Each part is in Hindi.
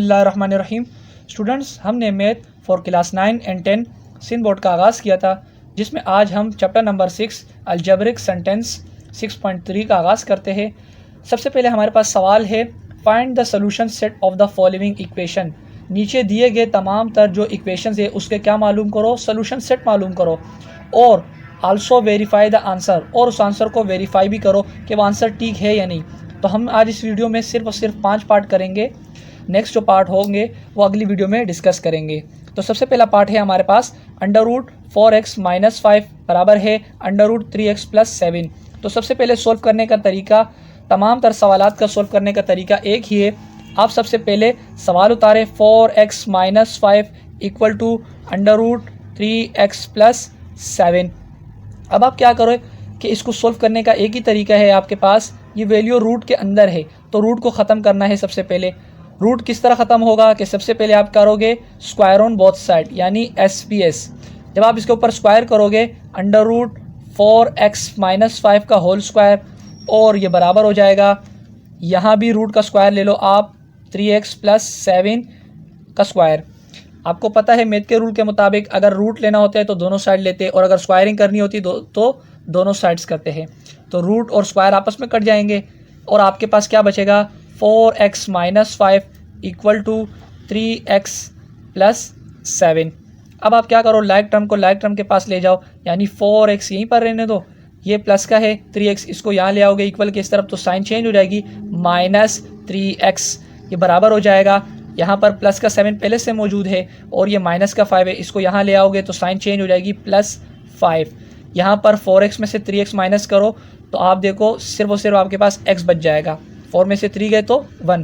बिस्मिल्लाहिर्रहमानिर्रहीम। स्टूडेंट्स, हमने math for class 9 and 10 Sindh board का आगाज़ किया था, जिसमें आज हम चैप्टर नंबर 6 अलजेब्रिक सेंटेंस 6.3 का आगाज़ करते हैं। सबसे पहले हमारे पास सवाल है, find the solution set of the following equation. नीचे दिए गए तमाम तर जो इक्वेशन है उसके क्या मालूम करो, सोल्यूशन सेट मालूम करो, और आल्सो वेरीफाई द आंसर, और उस आंसर को वेरीफाई भी करो कि वो आंसर ठीक है या नहीं। तो हम आज इस वीडियो में सिर्फ और सिर्फ 5 पार्ट करेंगे। नेक्स्ट जो पार्ट होंगे वो अगली वीडियो में डिस्कस करेंगे। तो सबसे पहला पार्ट है हमारे पास √4x - 5 बराबर है √3x + 7। तो सबसे पहले सोल्व करने का तरीका, तमाम तर सवालात का सोल्व करने का तरीका एक ही है। आप सबसे पहले सवाल उतारें 4x - 5 = √3x + 7। अब आप क्या करो कि इसको सोल्व करने का एक ही तरीका है आपके पास, ये वैल्यू रूट के अंदर है तो रूट को ख़त्म करना है। सबसे पहले रूट किस तरह ख़त्म होगा कि सबसे पहले आप करोगे स्क्वायर ऑन बोथ साइड, यानी SPS। जब आप इसके ऊपर स्क्वायर करोगे √4x - 5 का होल स्क्वायर, और ये बराबर हो जाएगा, यहाँ भी रूट का स्क्वायर ले लो आप 3x + 7 का स्क्वायर। आपको पता है मैथ के रूल के मुताबिक अगर रूट लेना होता है तो दोनों साइड लेते हैं, और अगर स्क्वायरिंग करनी होती तो दोनों साइड्स करते हैं। तो रूट और स्क्वायर आपस में कट जाएंगे और आपके पास क्या बचेगा, 4x - 5 = 3x + 7। अब आप क्या करो, लाइक टर्म को लाइक टर्म के पास ले जाओ, यानी 4x यहीं पर रहने दो, ये प्लस का है 3x इसको यहाँ ले आओगे इक्वल के इस तरफ, तो साइन चेंज हो जाएगी, -3x ये बराबर हो जाएगा। यहाँ पर प्लस का 7 पहले से मौजूद है और ये माइनस का 5 है, इसको यहाँ ले आओगे तो साइन चेंज हो जाएगी +5। यहाँ पर 4x में से 3x माइनस करो तो आप देखो सिर्फ और सिर्फ आपके पास x बच जाएगा। 4 में से 3 गए तो 1,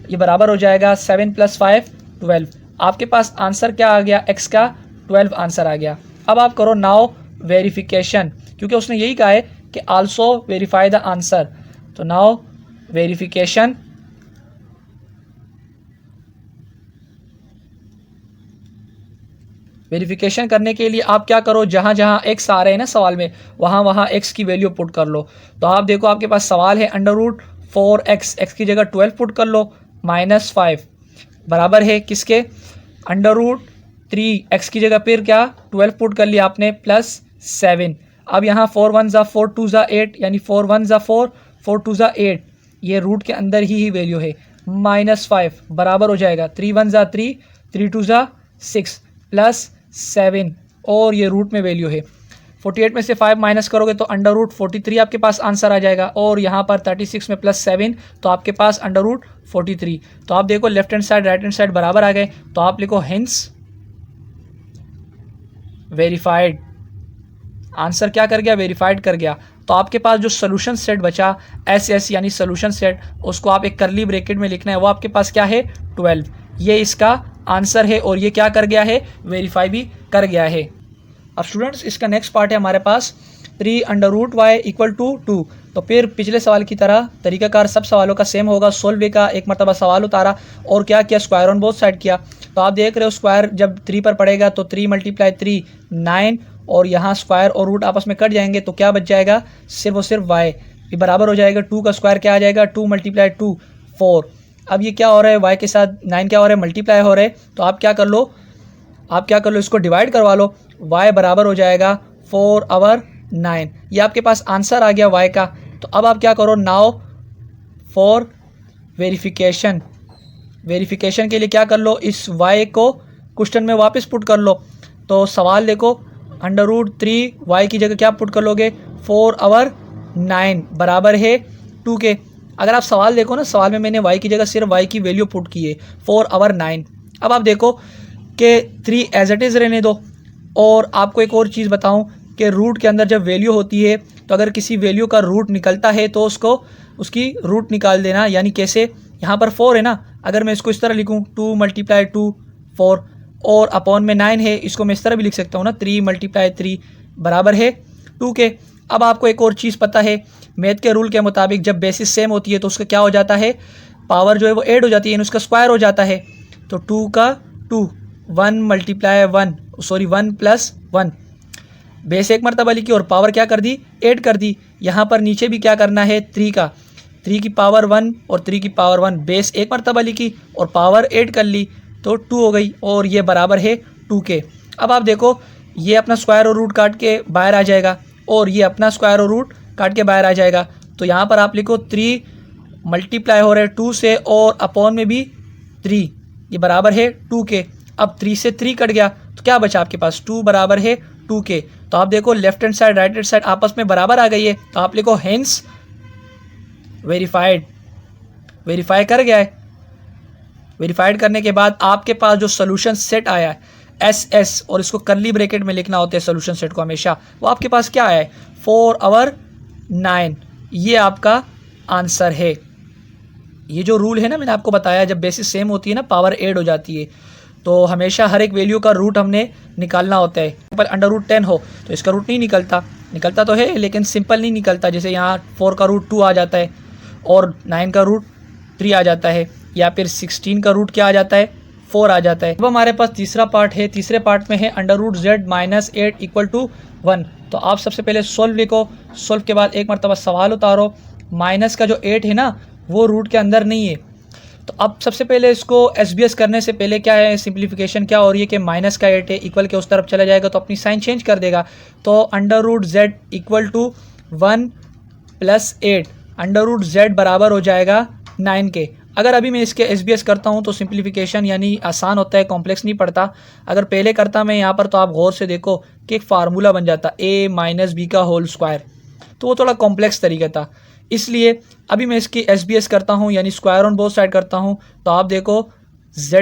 ये बराबर हो जाएगा 7 + 5 12। आपके पास आंसर क्या आ गया, x का 12 आंसर आ गया। अब आप करो नाउ वेरिफिकेशन, क्योंकि उसने यही कहा है कि आल्सो वेरीफाई द आंसर। तो नाउ वेरिफिकेशन, वेरिफिकेशन करने के लिए आप क्या करो, जहाँ जहाँ x आ रहे हैं ना सवाल में, वहाँ वहाँ x की वैल्यू पुट कर लो। तो आप देखो आपके पास सवाल है √4x, x की जगह 12 पुट कर लो, -5 बराबर है किसके, √3, x की जगह फिर क्या 12 पुट कर लिया आपने, +7। अब यहाँ 4 1 ज़ा 4 2 ज़ा 8, यानी 4 1 ज़ा 4 4 2 ज़ा 8, ये रूट के अंदर ही वैल्यू है, -5 बराबर हो जाएगा 3 1 ज़ा 3 3 2 ज़ा 6 +7, और ये रूट में वैल्यू है। 48 में से 5 माइनस करोगे तो √43 आपके पास आंसर आ जाएगा, और यहाँ पर 36 में +7 तो आपके पास √43। तो आप देखो left hand side right hand side बराबर आ गए, तो आप लिखो हेंस वेरीफाइड। आंसर क्या कर गया, वेरीफाइड कर गया। तो आपके पास जो सोल्यूशन सेट बचा SS यानी सोल्यूशन सेट, उसको आप एक कर्ली ब्रैकेट में लिखना है, वो आपके पास क्या है 12, ये इसका आंसर है, और ये क्या कर गया है, वेरीफाई भी कर गया है। अब स्टूडेंट्स इसका नेक्स्ट पार्ट है हमारे पास 3√y = 2। तो फिर पिछले सवाल की तरह तरीकाकार सब सवालों का सेम होगा। सोल्व का एक मरतबा सवाल उतारा और क्या किया, स्क्वायर ऑन बोथ साइड किया। तो आप देख रहे हो स्क्वायर जब 3 पर पड़ेगा तो 3 × 3 9, और यहाँ स्क्वायर और रूट आपस में कट जाएंगे तो क्या बच जाएगा, सिर्फ और सिर्फ y, ये बराबर हो जाएगा 2 का स्क्वायर क्या आ जाएगा, 2 × 2 4। अब ये क्या हो रहा है, y के साथ 9 क्या हो रहा है, मल्टीप्लाई हो रहा है। तो आप क्या कर लो, इसको डिवाइड करवा लो, y बराबर हो जाएगा 4/9। ये आपके पास आंसर आ गया y का। तो अब आप क्या करो, नाउ फॉर वेरिफिकेशन, वेरिफिकेशन के लिए क्या कर लो, इस y को क्वेश्चन में वापस पुट कर लो। तो सवाल देखो √3 y की जगह क्या पुट कर लोगे, 4/9 बराबर है 2 के। अगर आप सवाल देखो ना, सवाल में मैंने y की जगह सिर्फ y की वैल्यू पुट की है 4/9। अब आप देखो कि 3 एज इट इज़ रहने दो, और आपको एक और चीज़ बताऊं कि रूट के अंदर जब वैल्यू होती है तो अगर किसी वैल्यू का रूट निकलता है तो उसकी रूट निकाल देना, यानी कैसे, यहाँ पर 4 है ना, अगर मैं इसको इस तरह लिखूँ 2 × 2 4, और अपॉन में 9 है, इसको मैं इस तरह भी लिख सकता हूँ ना, 3 × 3 बराबर है 2 के। अब आपको एक और चीज़ पता है, मैथ के रूल के मुताबिक जब बेसिस सेम होती है तो उसका क्या हो जाता है, पावर जो है वो ऐड हो जाती है, उसका स्क्वायर हो जाता है। तो 2 का 2 1 + 1 बेस एक मरतबा लिखी और पावर क्या कर दी, ऐड कर दी। यहाँ पर नीचे भी क्या करना है, 3 का 3 की पावर 1 और 3 की पावर 1 बेस एक मरतबा लिखी और पावर 8 कर ली तो 2 हो गई और ये बराबर है 2 के। अब आप देखो ये अपना स्क्वायर और रूट काट के बाहर आ जाएगा और ये अपना स्क्वायर और रूट काट के बाहर आ जाएगा। तो यहाँ पर आप लिखो 3 मल्टीप्लाई हो रहा है 2 से और अपॉन में भी 3, ये बराबर है 2 के। अब 3 से 3 कट गया तो क्या बचा आपके पास 2 बराबर है 2 के। तो आप देखो left hand side right hand side आपस में बराबर आ गई है तो आप लिखो हेंस वेरीफाइड। वेरीफाई कर गया है। वेरीफाइड करने के बाद आपके पास जो सोल्यूशन सेट आया है एस और इसको करली ब्रैकेट में लिखना होता है सोल्यूशन सेट को हमेशा, वो आपके पास क्या आया है 4 और 9, ये आपका आंसर है। ये जो रूल है ना मैंने आपको बताया जब बेसिस सेम होती है ना पावर ऐड हो जाती है तो हमेशा हर एक वैल्यू का रूट हमने निकालना होता है। पर अंडर रूट 10 हो तो इसका रूट नहीं निकलता, निकलता तो है लेकिन सिंपल नहीं निकलता। जैसे यहाँ 4 का रूट 2 आ जाता है और 9 का रूट 3 आ जाता है या फिर 16 का रूट क्या आ जाता है 4 आ जाता है। अब हमारे पास तीसरा पार्ट है। तीसरे पार्ट में है under root z minus 8 equal to 1। तो आप सबसे पहले सोल्व लिखो, सोल्व के बाद एक मरतबा सवाल उतारो। माइनस का जो 8 है ना वो रूट के अंदर नहीं है। तो अब सबसे पहले इसको SBS करने से पहले क्या है सिंप्लीफिकेशन क्या हो रही है कि माइनस का 8 है इक्वल के उस तरफ चला जाएगा तो अपनी साइन चेंज कर देगा। तो under root z equal to 1 plus 8, under root z बराबर हो जाएगा 9 के। अगर अभी मैं इसके SBS करता हूँ तो सिंप्लीफिकेशन यानी आसान होता है, कॉम्प्लेक्स नहीं पड़ता। अगर पहले करता मैं यहाँ पर तो आप गौर से देखो कि एक फार्मूला बन जाता a माइनस बी का होल स्क्वायर, तो वो थोड़ा कॉम्प्लेक्स तरीका था। इसलिए अभी मैं इसकी SBS करता हूँ यानी स्क्वायर ऑन बोथ साइड करता हूँ तो आप देखो z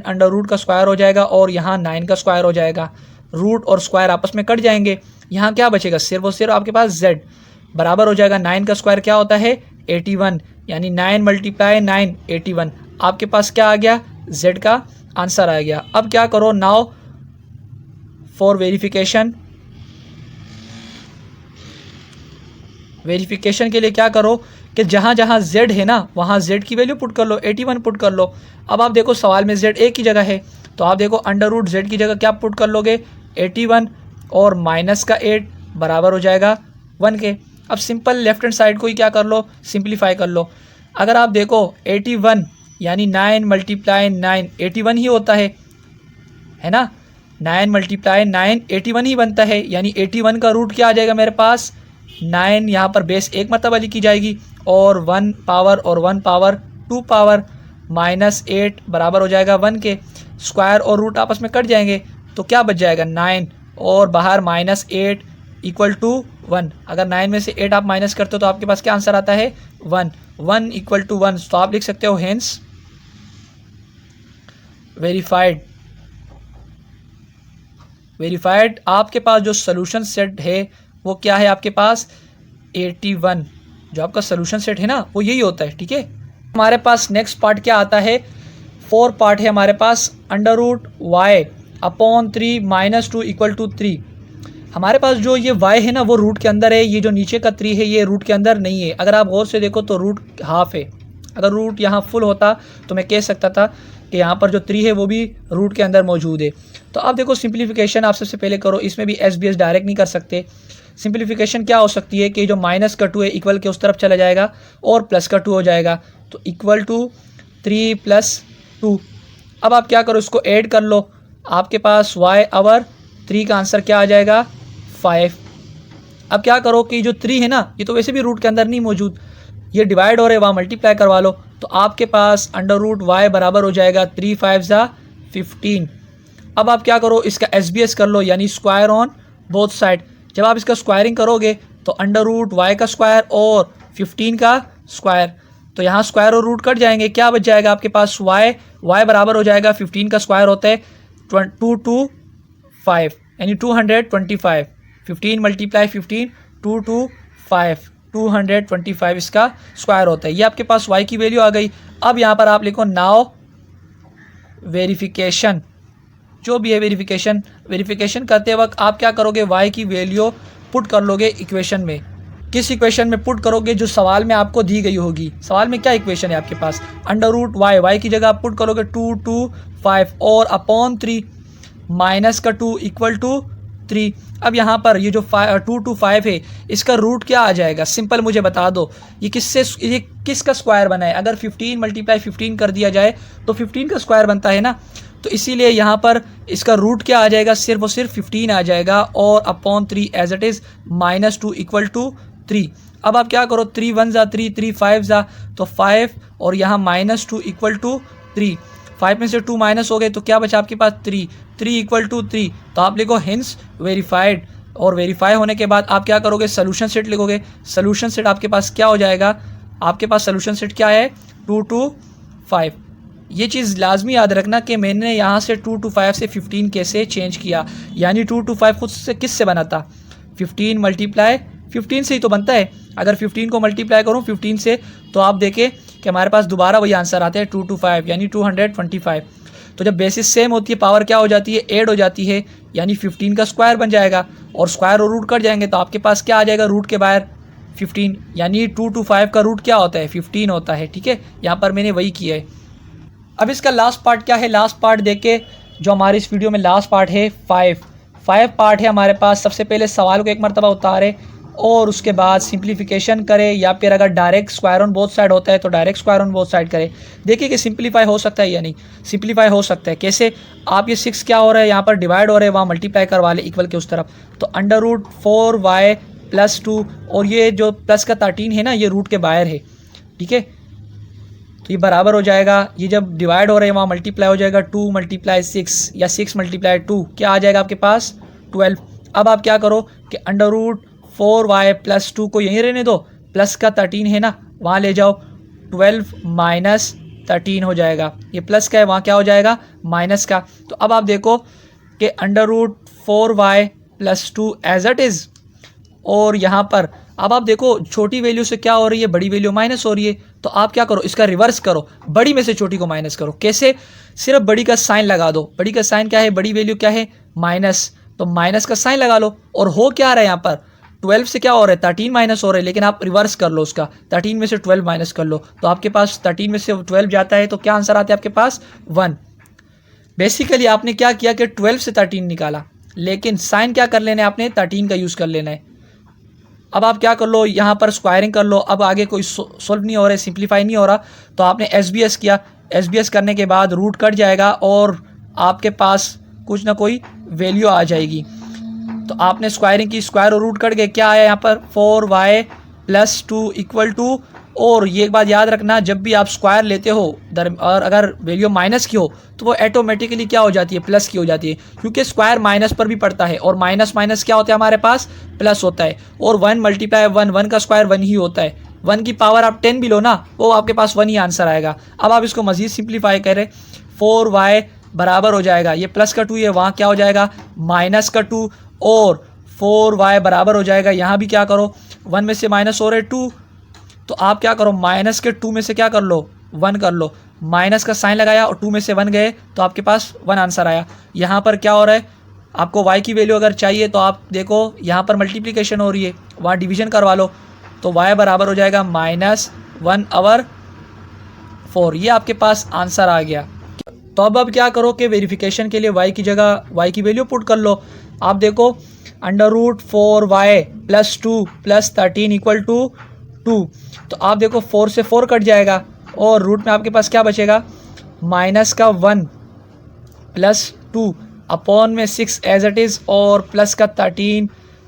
अंडर रूट का स्क्वायर हो जाएगा और यहाँ 9 का स्क्वायर हो जाएगा। रूट और स्क्वायर आपस में कट जाएंगे, यहाँ क्या बचेगा सिर्फ और सिर्फ आपके पास z बराबर हो जाएगा 9 का स्क्वायर क्या होता है 81, यानी 9 मल्टीप्लाई 9 81। आपके पास क्या आ गया z का आंसर आ गया। अब क्या करो नाउ फॉर वेरिफिकेशन, वेरिफिकेशन के लिए क्या करो कि जहाँ जहाँ z है ना वहाँ z की वैल्यू पुट कर लो, 81 पुट कर लो। अब आप देखो सवाल में z एक ही जगह है तो आप देखो अंडर रूट z की जगह क्या पुट कर लोगे 81 और माइनस का 8 बराबर हो जाएगा 1 के। अब सिंपल लेफ्ट हैंड साइड को ही क्या कर लो सिंप्लीफाई कर लो। अगर आप देखो 81 यानी 9 मल्टीप्लाई 9 81 ही होता है ना, 9 मल्टीप्लाई 9 81 ही बनता है। यानी 81 का रूट क्या आ जाएगा मेरे पास 9, यहाँ पर बेस एक मरतबा लिखी जाएगी और 1 पावर और 1 पावर 2 पावर माइनस 8 बराबर हो जाएगा 1 के। स्क्वायर और रूट आपस में कट जाएंगे तो क्या बच जाएगा 9 और बाहर माइनस 8 इक्वल टू 1। अगर 9 में से 8 आप माइनस करते हो तो आपके पास क्या आंसर आता है 1 इक्वल टू 1। तो आप लिख सकते हो हेंस वेरीफाइड। वेरीफाइड आपके पास जो सोल्यूशन सेट है वो क्या है आपके पास 81, जो आपका सोल्यूशन सेट है ना वो यही होता है। ठीक है, हमारे पास नेक्स्ट पार्ट क्या आता है 4 पार्ट है हमारे पास under root y upon 3 minus 2 equal to 3। हमारे पास जो ये y है ना वो रूट के अंदर है, ये जो नीचे का 3 है ये रूट के अंदर नहीं है। अगर आप गौर से देखो तो रूट हाफ है। अगर रूट यहाँ फुल होता तो मैं कह सकता था कि यहाँ पर जो 3 है वो भी रूट के अंदर मौजूद है। तो आप देखो सिंप्लीफिकेशन आप सबसे पहले करो, इसमें भी SBS डायरेक्ट नहीं कर सकते। सिंप्लीफिकेशन क्या हो सकती है कि जो माइनस का 2 है इक्वल के उस तरफ चला जाएगा और प्लस का 2 हो जाएगा तो इक्वल टू 3 प्लस 2। अब आप क्या करो इसको ऐड कर लो, आपके पास y और 3 का आंसर क्या आ जाएगा 5। अब क्या करो कि जो 3 है ना ये तो वैसे भी रूट के अंदर नहीं मौजूद, ये डिवाइड हो रहे वहाँ मल्टीप्लाई करवा लो तो आपके पास अंडर रूट y बराबर हो जाएगा 3 5 ज़ा 15। अब आप क्या करो इसका SBS कर लो यानी स्क्वायर ऑन बोथ साइड। जब आप इसका स्क्वायरिंग करोगे तो अंडर रूट y का स्क्वायर और 15 का स्क्वायर, तो यहाँ स्क्वायर और रूट कट जाएंगे, क्या बच जाएगा आपके पास y बराबर हो जाएगा 15 का स्क्वायर होता है 225 यानी 225। 15 मल्टीप्लाई 15 225 225 इसका स्क्वायर होता है। ये आपके पास y की वैल्यू आ गई। अब यहाँ पर आप लिखो नाउ वेरिफिकेशन। जो भी है वेरिफिकेशन करते वक्त आप क्या करोगे y की वैल्यू पुट कर लोगे इक्वेशन में। किस इक्वेशन में पुट करोगे जो सवाल में आपको दी गई होगी। सवाल में क्या इक्वेशन है आपके पास अंडर रूट y की जगह आप पुट करोगे 225 और अपॉन 3 माइनस का 2 इक्वल टू 3। अब यहाँ पर ये जो 2 to 5 है इसका रूट क्या आ जाएगा, सिंपल मुझे बता दो, ये किसका स्क्वायर बना है। अगर 15 × 15 कर दिया जाए तो 15 का स्क्वायर बनता है ना, तो इसीलिए यहाँ पर इसका रूट क्या आ जाएगा, सिर्फ और सिर्फ 15 आ जाएगा और अपॉन 3 एज इट इज़ -2 = 3। अब आप क्या करो, 3 1 ज़ा 3, 3 5 ज़ा तो 5 और यहाँ -2 = 3। 5 में से 2 माइनस हो गए तो क्या बचा आपके पास 3, 3 = 3। तो आप लिखो हिंस वेरीफाइड, और वेरीफाई होने के बाद आप क्या करोगे, सोल्यूशन सेट लिखोगे। सोल्यूशन सेट आपके पास क्या हो जाएगा, आपके पास सोल्यूशन सेट क्या है, 2 to 5। ये चीज़ लाजमी याद रखना कि मैंने यहाँ से 2 to 5 से 15 कैसे चेंज किया, यानी 2 to 5 खुद से किस से बना था, 15 × 15 से ही तो बनता है। अगर 15 को मल्टीप्लाई करूँ 15 से तो आप देखें कि हमारे पास दोबारा वही आंसर आता है 2 to 5 यानी 225। तो जब बेसिस सेम होती है पावर क्या हो जाती है, ऐड हो जाती है, यानी 15 का स्क्वायर बन जाएगा और स्क्वायर और रूट कट जाएंगे तो आपके पास क्या आ जाएगा, रूट के बाहर 15, यानी 2 to 5 का रूट क्या होता है, 15 होता है। ठीक है, यहाँ पर मैंने वही किया है। अब इसका लास्ट पार्ट क्या है, लास्ट पार्ट देख के जो हमारे इस वीडियो में लास्ट पार्ट है 5 पार्ट है हमारे पास। सबसे पहले सवाल को एक मरतबा उतारे और उसके बाद सिंप्लीफिकेशन करे, या फिर अगर direct square on both side होता है तो direct square on both side करे। देखिए कि सिंप्लीफाई हो सकता है या नहीं। सिंप्लीफाई हो सकता है कैसे, आप ये 6 क्या हो रहा है यहाँ पर डिवाइड हो रहा है, वहाँ मल्टीप्लाई करवा ले इक्वल के उस तरफ, तो √4y + 2 और ये जो प्लस का 13 है ना ये रूट के बाहर है। ठीक है, तो ये बराबर हो जाएगा, ये जब डिवाइड हो रहे हैं वहाँ मल्टीप्लाई हो जाएगा 2 × 6 या 6 × 2 क्या आ जाएगा आपके पास 12। अब आप क्या करो कि √4y + 2 को यहीं रहने दो, प्लस का 13 है ना वहाँ ले जाओ, 12 - 13 हो जाएगा। ये प्लस का है वहाँ क्या हो जाएगा माइनस का। तो अब आप देखो कि √4y + 2 एज इट इज़, और यहाँ पर अब आप देखो छोटी वैल्यू से क्या हो रही है, बड़ी वैल्यू माइनस हो रही है। तो आप क्या करो, इसका रिवर्स करो, बड़ी में से छोटी को माइनस करो। कैसे, सिर्फ बड़ी का साइन लगा दो। बड़ी का साइन क्या है, बड़ी वैल्यू क्या है माइनस, तो माइनस का साइन लगा लो। और हो क्या रहा है यहाँ पर 12 से क्या हो रहा है 13 माइनस हो रहा है, लेकिन आप रिवर्स कर लो उसका, 13 में से 12 माइनस कर लो तो आपके पास 13 में से 12 जाता है तो क्या आंसर आता है आपके पास 1। बेसिकली आपने क्या किया कि 12 से 13 निकाला, लेकिन साइन क्या कर लेना है आपने 13 का यूज़ कर लेना है। अब आप क्या कर लो, यहाँ पर स्क्वायरिंग कर लो। अब आगे कोई सोल्व नहीं हो रहा है, सिंप्लीफाई नहीं हो रहा, तो आपने SBS किया। SBS करने के बाद रूट कट जाएगा और आपके पास कुछ ना कोई वैल्यू आ जाएगी। तो आपने स्क्वायरिंग की, स्क्वायर और रूट कट गए, क्या आया यहाँ पर 4y + 2 = और ये एक बात याद रखना, जब भी आप स्क्वायर लेते हो और अगर वैल्यू माइनस की हो तो वो ऑटोमेटिकली क्या हो जाती है, प्लस की हो जाती है, क्योंकि स्क्वायर माइनस पर भी पड़ता है और माइनस माइनस क्या होता है हमारे पास प्लस होता है। और 1 × 1, 1 का स्क्वायर 1 ही होता है। 1 की पावर आप 10 भी लो ना, वो आपके पास 1 ही आंसर आएगा। अब आप इसको मज़ीद सिंप्लीफाई करें, 4y बराबर हो जाएगा, ये प्लस का 2 है, वहाँ क्या हो जाएगा माइनस का 2, और 4y बराबर हो जाएगा, यहाँ भी क्या करो 1 में से माइनस हो रहे 2, तो आप क्या करो माइनस के 2 में से क्या कर लो 1 कर लो, माइनस का साइन लगाया और 2 में से 1 गए तो आपके पास 1 आंसर आया। यहाँ पर क्या हो रहा है, आपको y की वैल्यू अगर चाहिए तो आप देखो यहाँ पर मल्टीप्लिकेशन हो रही है, वहाँ डिवीजन करवा लो, तो y बराबर हो जाएगा -1/4। ये आपके पास आंसर आ गया। तो अब क्या करो कि वेरिफिकेशन के लिए y की जगह y की वैल्यू पुट कर लो। आप देखो √4y + 2 + 13 = 2, तो आप देखो 4 से 4 कट जाएगा और रूट में आपके पास क्या बचेगा -1 + 2 अपॉन में 6 एज इट इज़, और प्लस का 13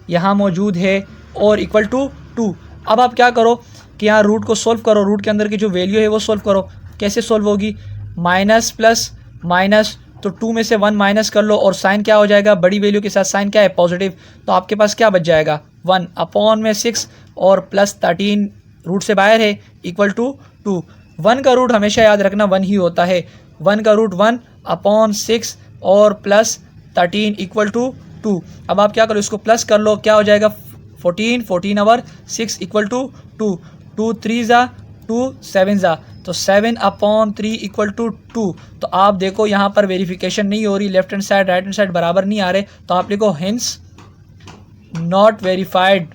यहाँ मौजूद है और = 2। अब आप क्या करो कि यहाँ रूट को सोल्व करो, रूट के अंदर की जो वैल्यू है वो सोल्व करो। कैसे सोल्व होगी, माइनस प्लस माइनस, तो 2 में से 1 माइनस कर लो और साइन क्या हो जाएगा, बड़ी वैल्यू के साथ साइन क्या है पॉजिटिव, तो आपके पास क्या बच जाएगा 1 अपॉन में 6 और प्लस 13 रूट से बाहर है = 2। 1 का रूट हमेशा याद रखना 1 ही होता है। 1 का रूट 1 अपॉन 6 और प्लस 13 = 2। अब आप क्या करो, इसको प्लस कर लो, क्या हो जाएगा 14, 14/6 = 2, 2 3 ज़ा 2 7 ज़ा, तो 7/3 = 2। तो आप देखो यहाँ पर वेरिफिकेशन नहीं हो रही, left hand side right hand side बराबर नहीं आ रहे, तो आप लिखो हिंस नॉट वेरीफाइड।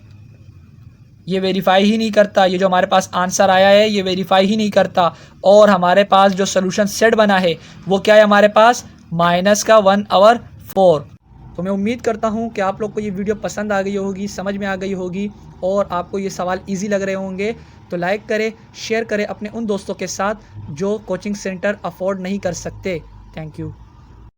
ये वेरीफाई ही नहीं करता, ये जो हमारे पास आंसर आया है ये वेरीफाई ही नहीं करता। और हमारे पास जो सोल्यूशन सेट बना है वो क्या है हमारे पास -1/4। तो मैं उम्मीद करता हूँ कि आप लोग को ये वीडियो पसंद आ गई होगी, समझ में आ गई होगी और आपको ये सवाल ईजी लग रहे होंगे। तो लाइक करें, शेयर करें अपने उन दोस्तों के साथ जो कोचिंग सेंटर अफोर्ड नहीं कर सकते। Thank you.